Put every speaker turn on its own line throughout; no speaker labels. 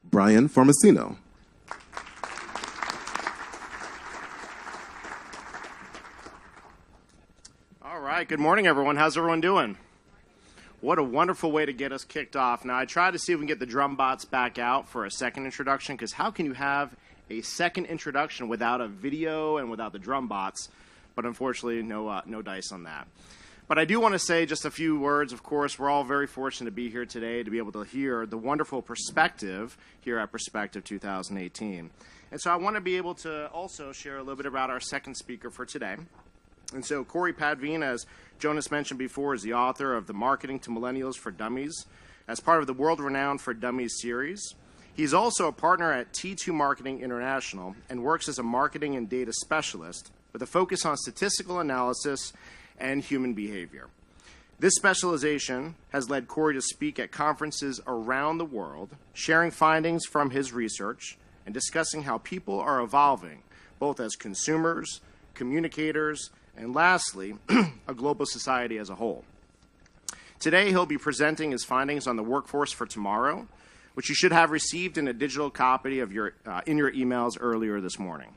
Brian Formasino.
All right, good morning, everyone. How's everyone doing? What a wonderful way to get us kicked off. Now, I tried to see if we can get the drum bots back out for a second introduction, because how can you have a second introduction without a video and without the drum bots? But unfortunately, no dice on that. But I do want to say just a few words. Of course, we're all very fortunate to be here today to be able to hear the wonderful perspective here at Perspective 2018. And so I want to be able to also share a little bit about our second speaker for today. And so Corey Padveen, as Jonas mentioned before, is the author of the Marketing to Millennials for Dummies as part of the world-renowned For Dummies series. He's also a partner at T2 Marketing International and works as a marketing and data specialist with a focus on statistical analysis and human behavior. This specialization has led Corey to speak at conferences around the world, sharing findings from his research and discussing how people are evolving, both as consumers, communicators, and lastly, a global society as a whole. Today, he'll be presenting his findings on the workforce for tomorrow, which you should have received in a digital copy of in your emails earlier this morning.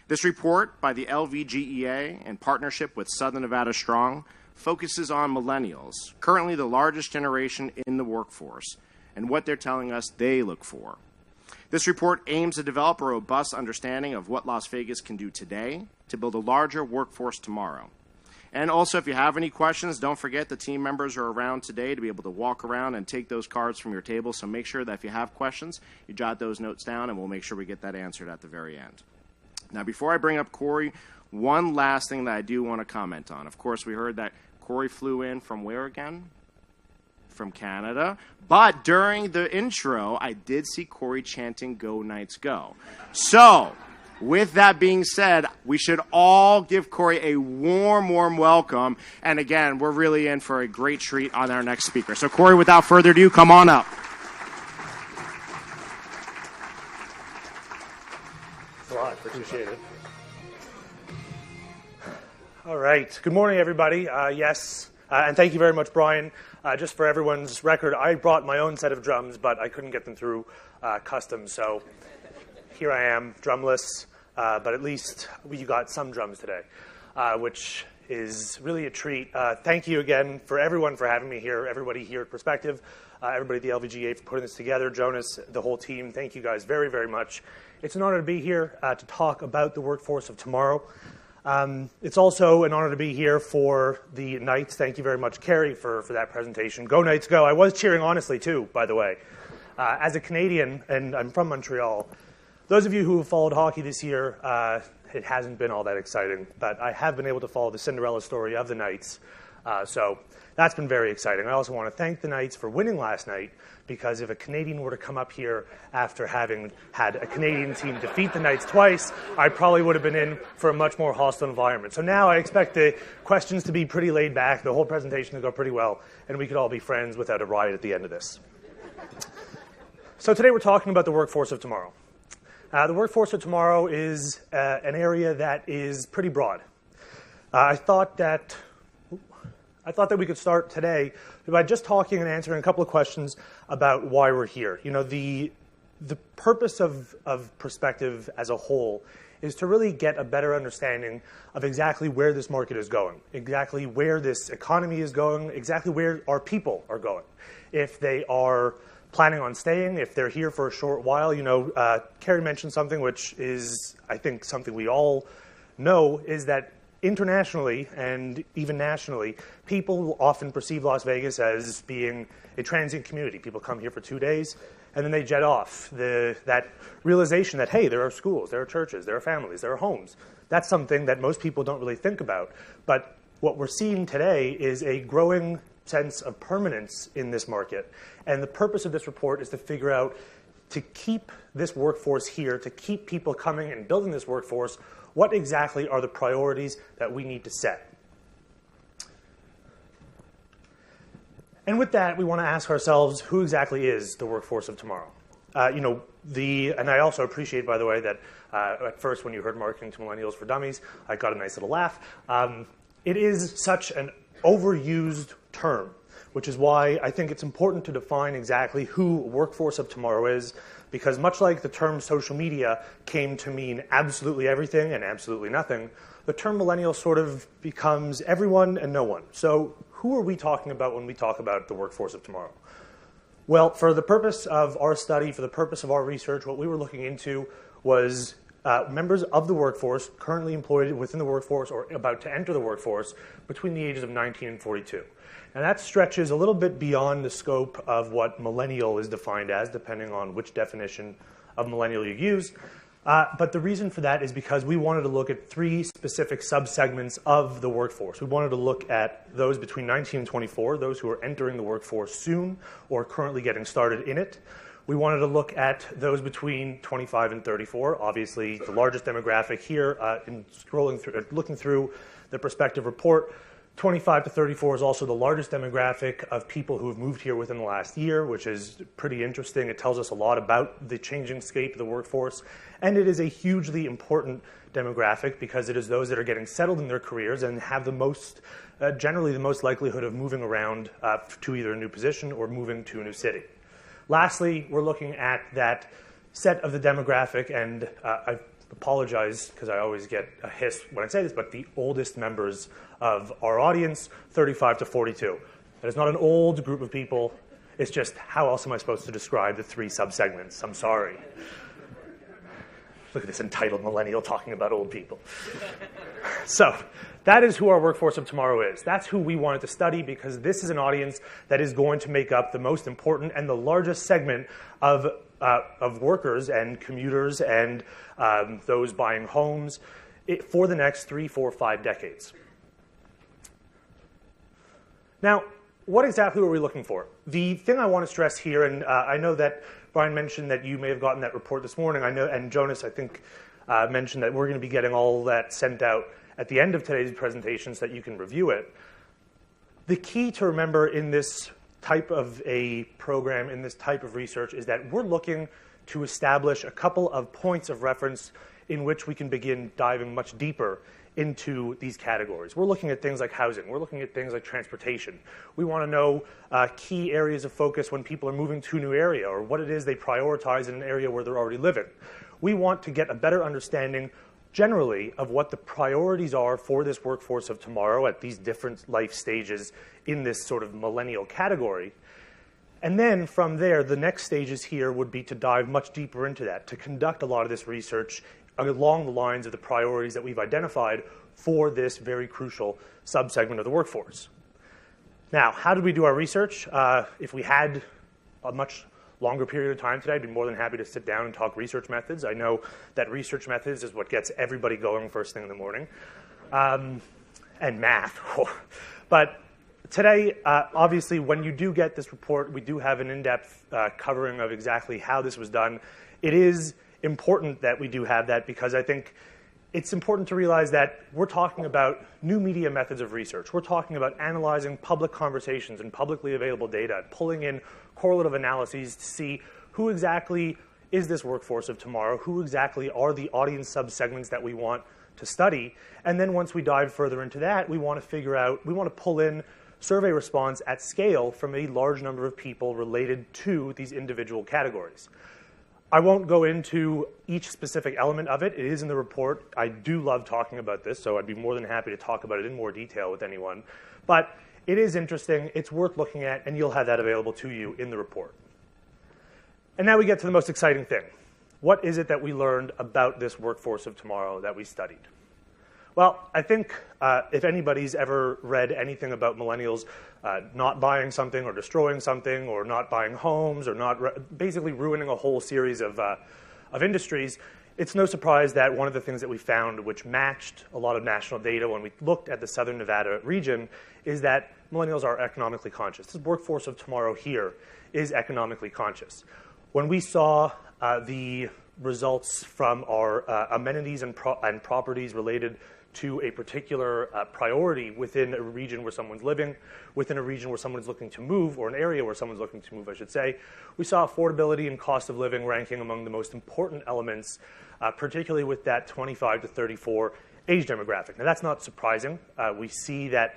This report by the LVGEA in partnership with Southern Nevada Strong focuses on millennials, currently the largest generation in the workforce, and what they're telling us they look for. This report aims to develop a robust understanding of what Las Vegas can do today to build a larger workforce tomorrow. And also, if you have any questions, don't forget the team members are around today to be able to walk around and take those cards from your table. So make sure that if you have questions, you jot those notes down, and we'll make sure we get that answered at the very end. Now, before I bring up Corey, one last thing that I do want to comment on. Of course, we heard that Corey flew in from where again? From Canada. But during the intro, I did see Corey chanting "Go Knights Go." So, with that being said, we should all give Corey a warm welcome. And again, we're really in for a great treat on our next speaker. So, Corey, without further ado, come on up.
Thanks a lot. Appreciate it. All right. Good morning, everybody. And thank you very much, Brian. Just for everyone's record, I brought my own set of drums, but I couldn't get them through customs. So here I am, drumless. But at least you got some drums today, which is really a treat. Thank you again for everyone for having me here, everybody here at Perspective, everybody at the LVGA for putting this together, Jonas, the whole team. Thank you guys very, very much. It's an honor to be here to talk about the workforce of tomorrow. It's also an honor to be here for the Knights. Thank you very much, Carrie, for that presentation. Go Knights, go. I was cheering honestly, too, by the way. As a Canadian, and I'm from Montreal, those of you who have followed hockey this year, it hasn't been all that exciting, but I have been able to follow the Cinderella story of the Knights, so that's been very exciting. I also want to thank the Knights for winning last night, because if a Canadian were to come up here after having had a Canadian team defeat the Knights twice, I probably would have been in for a much more hostile environment. So now I expect the questions to be pretty laid back, the whole presentation to go pretty well, and we could all be friends without a riot at the end of this. So today we're talking about the workforce of tomorrow. The workforce of tomorrow is an area that is pretty broad. I thought that we could start today by just talking and answering a couple of questions about why we're here. You know, the purpose of Perspective as a whole is to really get a better understanding of exactly where this market is going, exactly where this economy is going, exactly where our people are going. If they are planning on staying, if they're here for a short while. You know, Carrie mentioned something which is, I think, something we all know, is that internationally and even nationally, people often perceive Las Vegas as being a transient community. People come here for 2 days, and then they jet off. That realization that, hey, there are schools, there are churches, there are families, there are homes. That's something that most people don't really think about. But what we're seeing today is a growing sense of permanence in this market. And the purpose of this report is to figure out, to keep this workforce here, to keep people coming and building this workforce, what exactly are the priorities that we need to set? And with that, we want to ask ourselves, who exactly is the workforce of tomorrow? And I also appreciate, by the way, that at first when you heard Marketing to Millennials for Dummies, I got a nice little laugh. It is such an overused term. which is why I think it's important to define exactly who workforce of tomorrow is, because much like the term social media came to mean absolutely everything and absolutely nothing, the term millennial sort of becomes everyone and no one. So who are we talking about when we talk about the workforce of tomorrow? Well, for the purpose of our study, for the purpose of our research, what we were looking into was members of the workforce currently employed within the workforce or about to enter the workforce between the ages of 19 and 42. And that stretches a little bit beyond the scope of what millennial is defined as, depending on which definition of millennial you use. But the reason for that is because we wanted to look at three specific subsegments of the workforce. We wanted to look at those between 19 and 24, those who are entering the workforce soon or currently getting started in it. We wanted to look at those between 25 and 34, obviously the largest demographic here. In looking through the prospective report, 25 to 34 is also the largest demographic of people who have moved here within the last year, which is pretty interesting. It tells us a lot about the changing scape of the workforce. And it is a hugely important demographic because it is those that are getting settled in their careers and have the most, generally the most likelihood of moving around to either a new position or moving to a new city. Lastly, we're looking at that set of the demographic, and I apologize because I always get a hiss when I say this, but the oldest members of our audience, 35 to 42. That is not an old group of people. It's just how else am I supposed to describe the three subsegments? I'm sorry. Look at this entitled millennial talking about old people. So that is who our workforce of tomorrow is. That's who we wanted to study because this is an audience that is going to make up the most important and the largest segment of workers and commuters and those buying homes for the next 3, 4, 5 decades. Now, what exactly are we looking for? The thing I want to stress here, and I know that Brian mentioned that you may have gotten that report this morning. I know, and Jonas, I think, mentioned that we're going to be getting all that sent out at the end of today's presentation so that you can review it. The key to remember in this type of a program, in this type of research, is that we're looking to establish a couple of points of reference in which we can begin diving much deeper into these categories. We're looking at things like housing. We're looking at things like transportation. We want to know key areas of focus when people are moving to a new area or what it is they prioritize in an area where they're already living. We want to get a better understanding generally of what the priorities are for this workforce of tomorrow at these different life stages in this sort of millennial category. And then from there, the next stages here would be to dive much deeper into that, to conduct a lot of this research along the lines of the priorities that we've identified for this very crucial subsegment of the workforce. Now, how did we do our research? If we had a much longer period of time today, I'd be more than happy to sit down and talk research methods. I know that research methods is what gets everybody going first thing in the morning. And math. But today, obviously, when you do get this report, we do have an in-depth covering of exactly how this was done. It is important that we do have that because I think it's important to realize that we're talking about new media methods of research. We're talking about analyzing public conversations and publicly available data, pulling in correlative analyses to see who exactly is this workforce of tomorrow, who exactly are the audience subsegments that we want to study. And then once we dive further into that, we want to figure out, we want to pull in survey response at scale from a large number of people related to these individual categories. I won't go into each specific element of it. It is in the report. I do love talking about this, so I'd be more than happy to talk about it in more detail with anyone. But it is interesting. It's worth looking at, and you'll have that available to you in the report. And now we get to the most exciting thing. What is it that we learned about this workforce of tomorrow that we studied? Well, I think if anybody's ever read anything about millennials not buying something or destroying something or not buying homes or basically ruining a whole series of industries, it's no surprise that one of the things that we found which matched a lot of national data when we looked at the Southern Nevada region is that millennials are economically conscious. This workforce of tomorrow here is economically conscious. When we saw the results from our amenities and properties related to a particular priority within a region where someone's living, within a region where someone's looking to move, or an area where someone's looking to move, I should say, we saw affordability and cost of living ranking among the most important elements, particularly with that 25 to 34 age demographic. Now, that's not surprising. We see that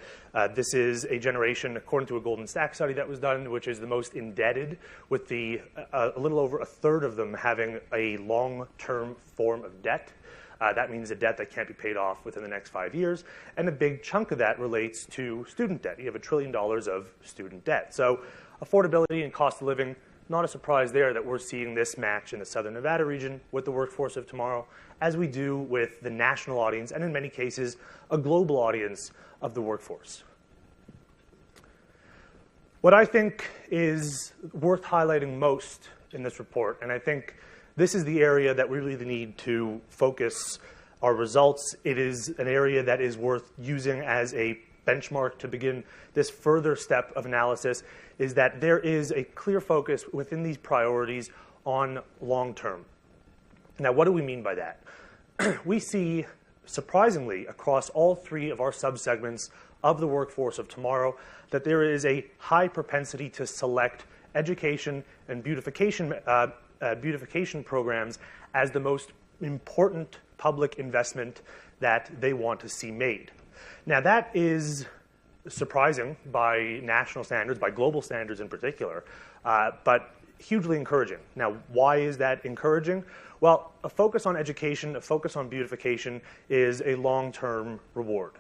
this is a generation, according to a Goldman Sachs study that was done, which is the most indebted, with a little over a third of them having a long-term form of debt. That means a debt that can't be paid off within the next 5 years. And a big chunk of that relates to student debt. You have $1 trillion of student debt. So affordability and cost of living, not a surprise there that we're seeing this match in the Southern Nevada region with the workforce of tomorrow, as we do with the national audience, and in many cases, a global audience of the workforce. What I think is worth highlighting most in this report, and I think this is the area that we really need to focus our results. It is an area that is worth using as a benchmark to begin this further step of analysis, is that there is a clear focus within these priorities on long term. Now, what do we mean by that? We see, surprisingly, across all three of our subsegments of the workforce of tomorrow, that there is a high propensity to select education and beautification programs as the most important public investment that they want to see made. Now, that is surprising by national standards, by global standards in particular, but hugely encouraging. Now, why is that encouraging? Well, a focus on education, a focus on beautification is a long-term reward.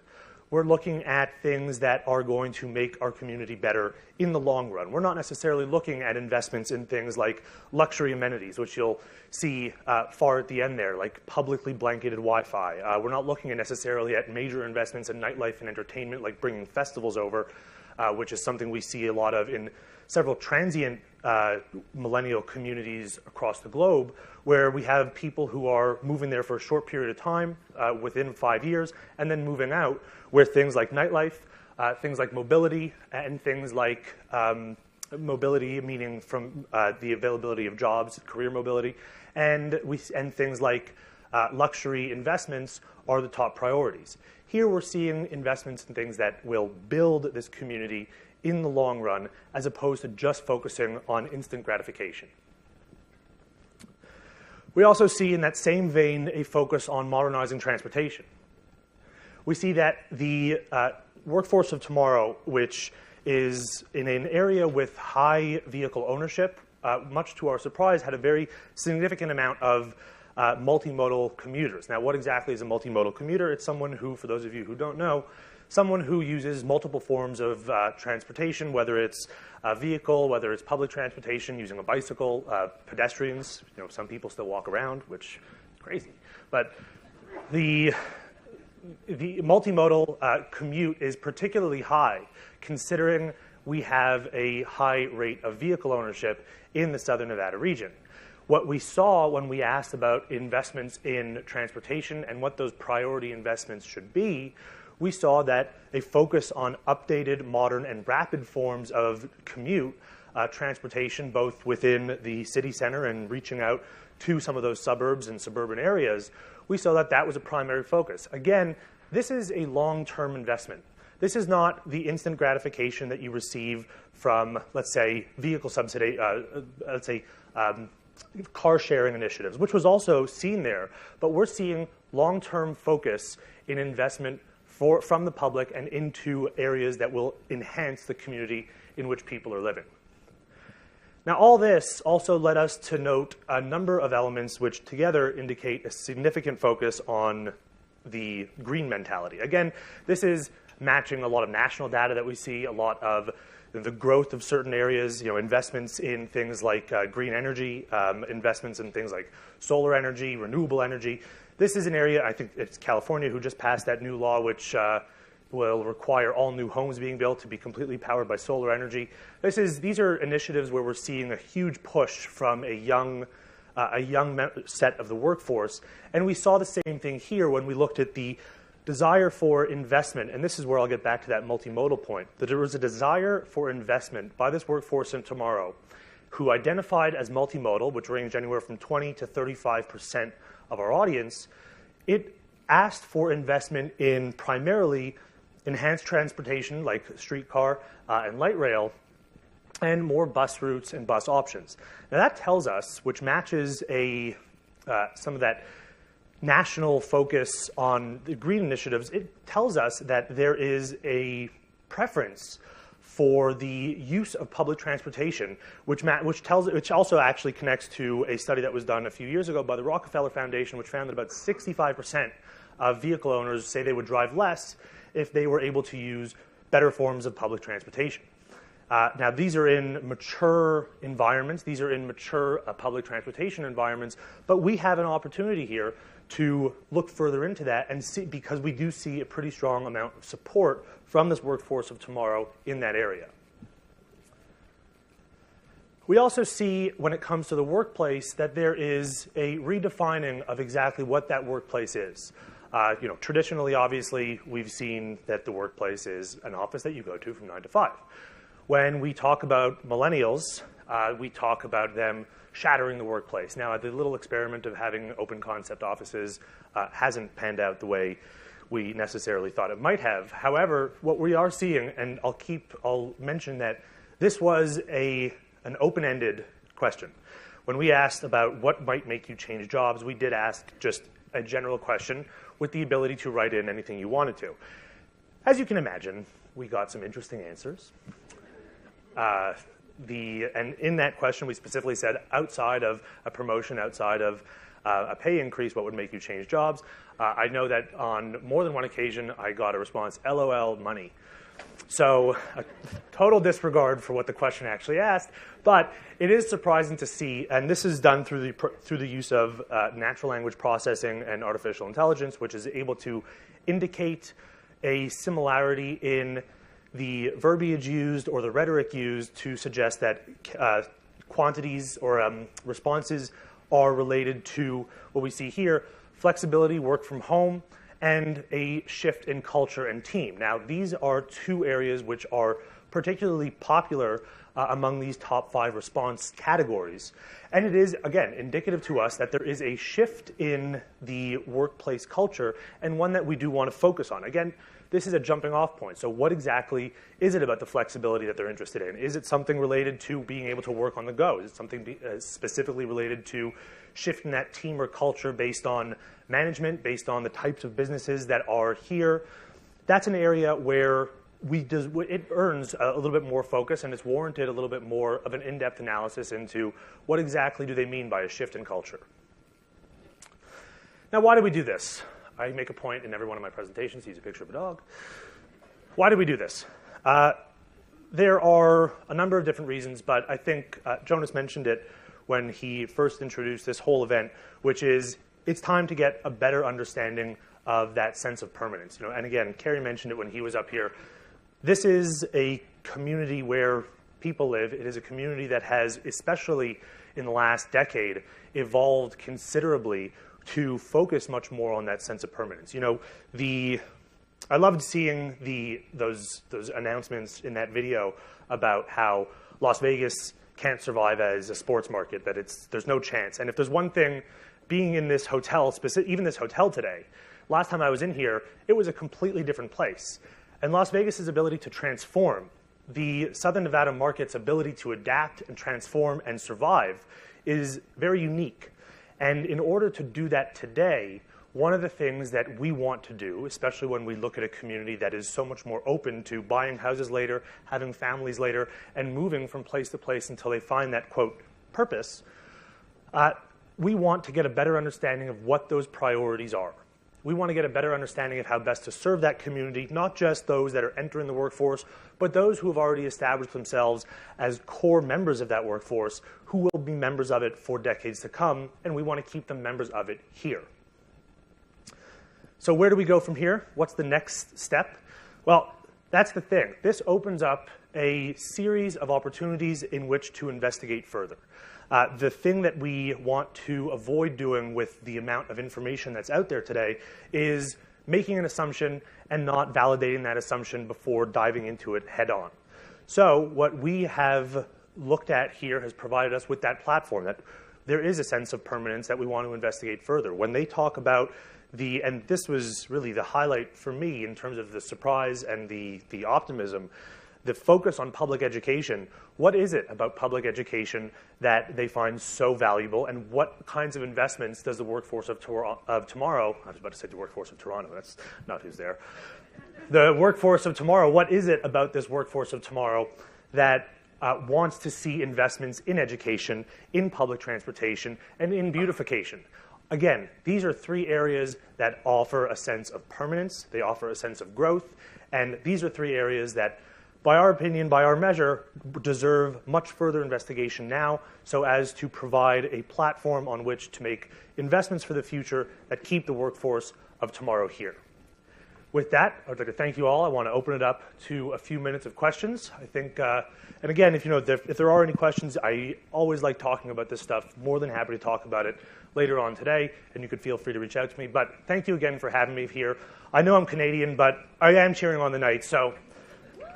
We're looking at things that are going to make our community better in the long run. We're not necessarily looking at investments in things like luxury amenities, which you'll see far at the end there, like publicly blanketed Wi-Fi. We're not looking necessarily at major investments in nightlife and entertainment, like bringing festivals over, which is something we see a lot of in several transient millennial communities across the globe, where we have people who are moving there for a short period of time, within 5 years, and then moving out, where things like nightlife, things like mobility, and things like mobility, meaning from the availability of jobs, career mobility, and things like luxury investments are the top priorities. Here we're seeing investments in things that will build this community in the long run, as opposed to just focusing on instant gratification. We also see in that same vein a focus on modernizing transportation. We see that the workforce of tomorrow, which is in an area with high vehicle ownership, much to our surprise, had a very significant amount of multimodal commuters. Now, what exactly is a multimodal commuter? It's someone who, for those of you who don't know, someone who uses multiple forms of transportation, whether it's a vehicle, whether it's public transportation, using a bicycle, pedestrians. You know, some people still walk around, which is crazy. But the multimodal commute is particularly high, considering we have a high rate of vehicle ownership in the Southern Nevada region. What we saw when we asked about investments in transportation and what those priority investments should be, we saw that a focus on updated, modern, and rapid forms of commute transportation, both within the city center and reaching out to some of those suburbs and suburban areas, we saw that that was a primary focus. Again, this is a long-term investment. This is not the instant gratification that you receive from, let's say, vehicle subsidy, car sharing initiatives, which was also seen there. But we're seeing long-term focus in investment from the public and into areas that will enhance the community in which people are living. Now, all this also led us to note a number of elements which together indicate a significant focus on the green mentality. Again, this is matching a lot of national data that we see, a lot of the growth of certain areas, investments in things like green energy, investments in things like solar energy, renewable energy. This is an area, I think it's California who just passed that new law, which will require all new homes being built to be completely powered by solar energy. These are initiatives where we're seeing a huge push from a young set of the workforce. And we saw the same thing here when we looked at the desire for investment, and this is where I'll get back to that multimodal point, that there was a desire for investment by this workforce in tomorrow who identified as multimodal, which ranged anywhere from 20 to 35% of our audience. It asked for investment in primarily enhanced transportation like streetcar and light rail, and more bus routes and bus options. Now that tells us, which matches some of that national focus on the green initiatives, it tells us that there is a preference for the use of public transportation, which also actually connects to a study that was done a few years ago by the Rockefeller Foundation, which found that about 65% of vehicle owners say they would drive less if they were able to use better forms of public transportation. Now, these are in mature environments. These are in mature public transportation environments. But we have an opportunity here to look further into that and see, because we do see a pretty strong amount of support from this workforce of tomorrow in that area. We also see, when it comes to the workplace, that there is a redefining of exactly what that workplace is. Traditionally, obviously, we've seen that the workplace is an office that you go to from 9 to 5. When we talk about millennials, we talk about them shattering the workplace. Now, the little experiment of having open concept offices hasn't panned out the way we necessarily thought it might have. However, what we are seeing, and I'll mention that this was an open-ended question. When we asked about what might make you change jobs, we did ask just a general question with the ability to write in anything you wanted to. As you can imagine, we got some interesting answers. And in that question, we specifically said, outside of a promotion, outside of a pay increase, what would make you change jobs? I know that on more than one occasion, I got a response, LOL, money. So a total disregard for what the question actually asked. But it is surprising to see, and this is done through the use of natural language processing and artificial intelligence, which is able to indicate a similarity in the verbiage used or the rhetoric used to suggest that quantities or responses are related to what we see here: flexibility, work from home, and a shift in culture and team. Now, these are two areas which are particularly popular among these top 5 response categories. And it is, again, indicative to us that there is a shift in the workplace culture, and one that we do want to focus on. Again, this is a jumping off point. So what exactly is it about the flexibility that they're interested in? Is it something related to being able to work on the go? Is it something specifically related to shifting that team or culture based on management, based on the types of businesses that are here? That's an area where it earns a little bit more focus, and it's warranted a little bit more of an in-depth analysis into what exactly do they mean by a shift in culture. Now, why do we do this? I make a point in every one of my presentations to use a picture of a dog. Why do we do this? There are a number of different reasons, but I think Jonas mentioned it when he first introduced this whole event, which is it's time to get a better understanding of that sense of permanence. And again, Kerry mentioned it when he was up here. This is a community where people live. It is a community that has, especially in the last decade, evolved considerably to focus much more on that sense of permanence. I loved seeing those announcements in that video about how Las Vegas can't survive as a sports market, that there's no chance. And if there's one thing, being in this hotel, even this hotel today, last time I was in here, it was a completely different place. And Las Vegas's ability to transform, the Southern Nevada market's ability to adapt and transform and survive is very unique. And in order to do that today, one of the things that we want to do, especially when we look at a community that is so much more open to buying houses later, having families later, and moving from place to place until they find that, quote, purpose, we want to get a better understanding of what those priorities are. We want to get a better understanding of how best to serve that community, not just those that are entering the workforce, but those who have already established themselves as core members of that workforce, who will be members of it for decades to come, and we want to keep them members of it here. So where do we go from here? What's the next step? Well, that's the thing. This opens up a series of opportunities in which to investigate further. The thing that we want to avoid doing with the amount of information that's out there today is making an assumption and not validating that assumption before diving into it head on. So what we have looked at here has provided us with that platform, that there is a sense of permanence that we want to investigate further. When they talk about and this was really the highlight for me in terms of the surprise and the optimism, the focus on public education. What is it about public education that they find so valuable, and what kinds of investments does the workforce of tomorrow, I was about to say the workforce of Toronto, that's not who's there. The workforce of tomorrow, what is it about this workforce of tomorrow that wants to see investments in education, in public transportation, and in beautification? Again, these are three areas that offer a sense of permanence, they offer a sense of growth, and these are three areas that, by our opinion, by our measure, deserve much further investigation now, so as to provide a platform on which to make investments for the future that keep the workforce of tomorrow here. With that, I'd like to thank you all. I want to open it up to a few minutes of questions. I think, and again, if there are any questions, I always like talking about this stuff. More than happy to talk about it later on today, and you could feel free to reach out to me. But thank you again for having me here. I know I'm Canadian, but I am cheering on the Knights, so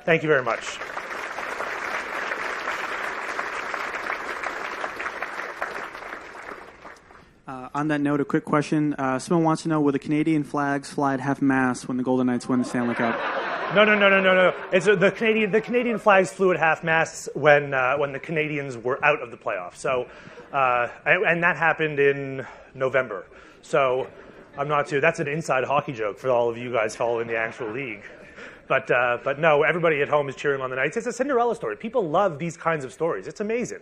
thank you very much.
On that note, a quick question. Someone wants to know, will the Canadian flags fly at half-mast when the Golden Knights win the Stanley Cup?
No. It's the Canadian flags flew at half-mast when the Canadians were out of the playoffs. So, and that happened in November. So I'm not too. That's an inside hockey joke for all of you guys following the actual league. But no, everybody at home is cheering on the Knights. It's a Cinderella story. People love these kinds of stories. It's amazing.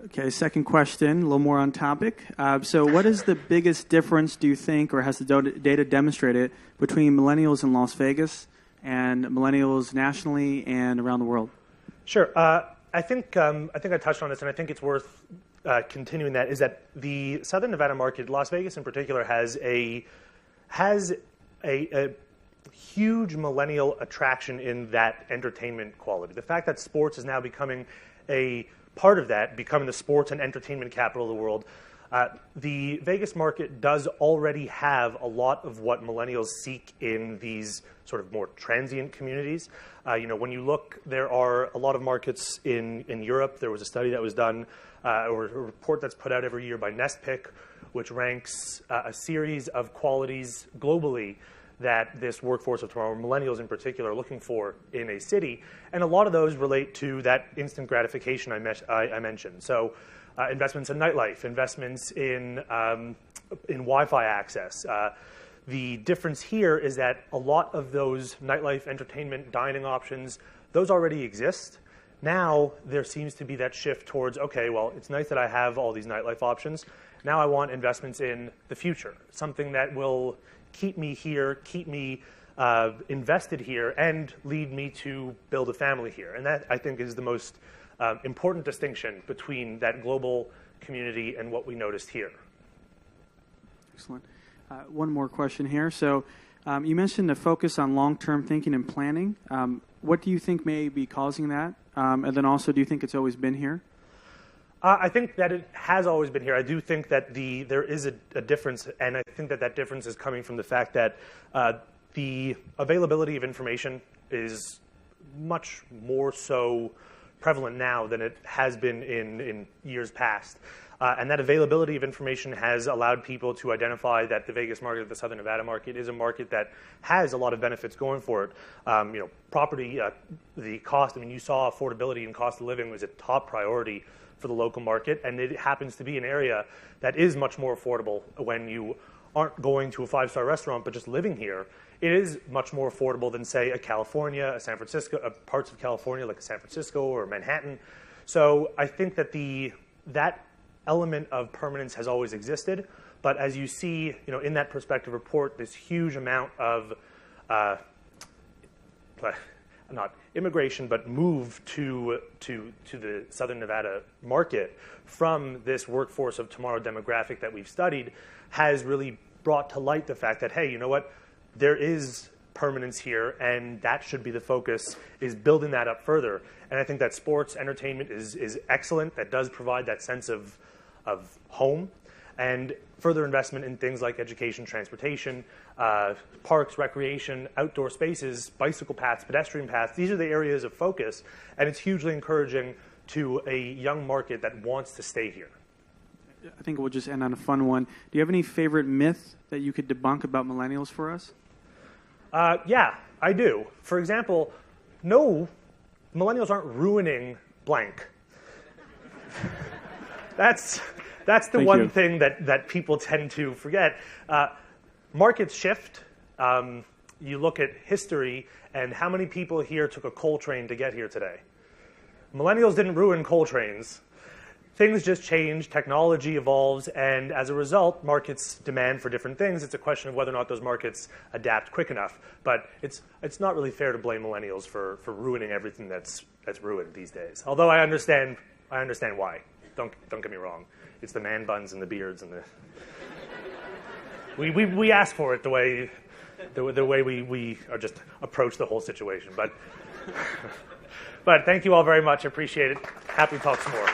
Okay, second question, a little more on topic. So what is the biggest difference, do you think, or has the data demonstrated, between millennials in Las Vegas and millennials nationally and around the world? Sure.
I think I touched on this, and I think it's worth continuing that, is that the Southern Nevada market, Las Vegas in particular, has a huge millennial attraction in that entertainment quality. The fact that sports is now becoming a part of that, becoming the sports and entertainment capital of the world, the Vegas market does already have a lot of what millennials seek in these sort of more transient communities. When you look, there are a lot of markets in Europe. There was a study that was done, or a report that's put out every year by NestPick, which ranks a series of qualities globally that this workforce of tomorrow, millennials in particular, are looking for in a city. And a lot of those relate to that instant gratification I mentioned. So investments in nightlife, investments in Wi-Fi access. The difference here is that a lot of those nightlife, entertainment, dining options, those already exist. Now there seems to be that shift towards, okay, well, it's nice that I have all these nightlife options. Now I want investments in the future, something that will keep me here, keep me invested here, and lead me to build a family here. And that, I think, is the most important distinction between that global community and what we noticed here.
Excellent. One more question here. So you mentioned the focus on long-term thinking and planning. What do you think may be causing that? And then also, do you think it's always been here?
I think that it has always been here. I do think that there is a difference, and I think that difference is coming from the fact that the availability of information is much more so prevalent now than it has been in years past. And that availability of information has allowed people to identify that the Vegas market, the Southern Nevada market, is a market that has a lot of benefits going for it. Property, the cost, you saw affordability and cost of living was a top priority for the local market, and it happens to be an area that is much more affordable when you aren't going to a five-star restaurant but just living here. It is much more affordable than, say, a California, a San Francisco, parts of California like San Francisco or Manhattan. So I think that that element of permanence has always existed, but as you see, in that perspective report, this huge amount of not immigration, but move to the Southern Nevada market from this workforce of tomorrow demographic that we've studied has really brought to light the fact that, hey, you know what? There is permanence here, and that should be the focus, is building that up further. And I think that sports, entertainment is excellent. That does provide that sense of home. And further investment in things like education, transportation, parks, recreation, outdoor spaces, bicycle paths, pedestrian paths. These are the areas of focus, and it's hugely encouraging to a young market that wants to stay here.
I think we'll just end on a fun one. Do you have any favorite myth that you could debunk about millennials for us?
Yeah, I do. For example, no, millennials aren't ruining blank. That's the one thing that people tend to forget. Markets shift. You look at history, and how many people here took a coal train to get here today? Millennials didn't ruin coal trains. Things just change, technology evolves, and as a result, markets demand for different things. It's a question of whether or not those markets adapt quick enough. But it's not really fair to blame millennials for ruining everything that's ruined these days. Although I understand why. Don't get me wrong. It's the man buns and the beards and the we ask for it the way we are just approach the whole situation. But thank you all very much. I appreciate it. Happy to talk some more.